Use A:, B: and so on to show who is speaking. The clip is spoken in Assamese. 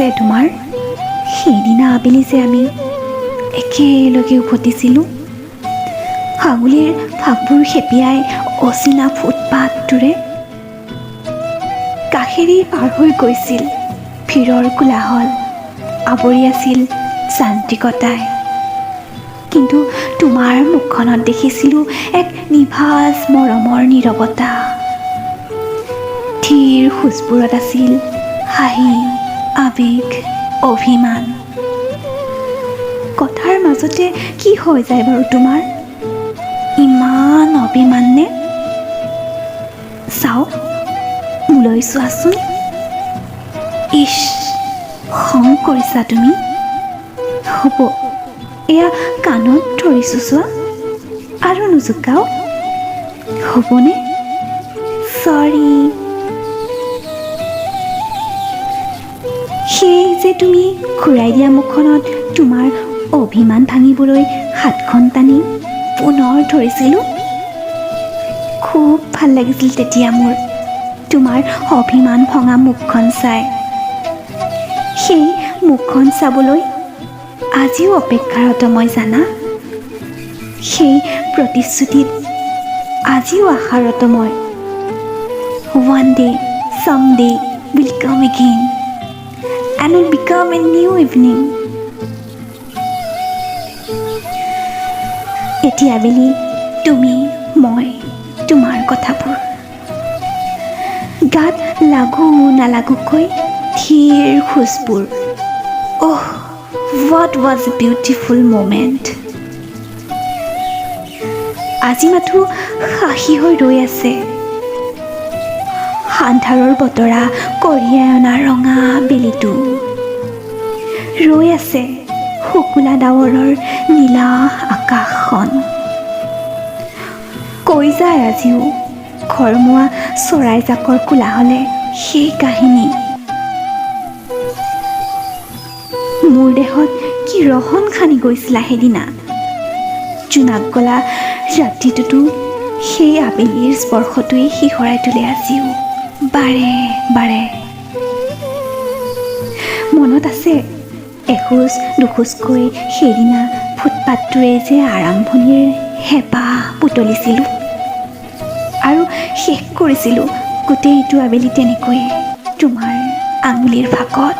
A: আছে তোমাৰ? সেইদিনা আবেলি যে আমি একেলগে উভতিছিলোঁ, আঙুলিৰ ফাকবোৰ খেপিয়াই অচিনা ফুটপাথটোৰে কাষেৰি পাৰ হৈ গৈছিল। ভিৰৰ কোলাহল আৱৰি আছিল যান্ত্ৰিকতাই, কিন্তু তোমাৰ মুখখনত দেখিছিলোঁ এক নিভাঁজ মৰমৰ নীৰৱতা। ধীৰ খোজবোৰত আছিল হাঁহি, আৱেগ, অভিমান। কথাৰ মাজতে কি হৈ যায় বাৰু তোমাৰ? ইমান অভিমান নে? চাওক, মোলৈ চোৱাচোন। ইছ, খং কৰিছা তুমি? হ'ব, এয়া কাণত ধৰিছোঁ চোৱা, আৰু নুজুকাও হ'বনে? চৰি। সেই যে তুমি ঘূৰাই দিয়া মুখখনত তোমাৰ অভিমান ভাঙিবলৈ হাতখন টানি পুনৰ ধৰিছিলোঁ, খুব ভাল লাগিছিল তেতিয়া মোৰ তোমাৰ অভিমান ভঙা মুখখন চাই। সেই মুখখন চাবলৈ আজিও অপেক্ষাৰত মই জানা। সেই প্ৰতিশ্ৰুতিত আজিও আশাৰত মই। One day, someday will come again and will become a new evening. এতিয়া আবেলি তুমি, মই, তোমাৰ কথাবোৰ গাত লাগু নালাগুকৈ ধীৰ খোজবোৰ। Oh, what was a beautiful moment. আজি মাথো সাহী হৈ ৰৈ আছে। আন্ধাৰৰ বতৰা কঢ়িয়াই অনা ৰঙা বেলিটো ৰৈ আছে শুকুলা ডাৱৰৰ নীলা আকাশখন। কৈ যায় আজিও ঘৰমুৱা চৰাই জাকৰ কোলাহলে সেই কাহিনী। মোৰ দেহত কি ৰহণ খানি গৈছিলা সেইদিনা। জোনাক গলা ৰাতিটোতো সেই আবেলিৰ স্পৰ্শটোৱে শিহৰাই তোলে আজিও বাৰে বাৰে। মনত আছে এখোজ দুখোজকৈ সেইদিনা ফুটপাথটোৰে যে আৰম্ভণিৰ হেঁপাহ পুতলিছিলোঁ আৰু শেষ কৰিছিলোঁ গোটেইটো আবেলি তেনেকৈয়ে তোমাৰ আঙুলিৰ ফাকত।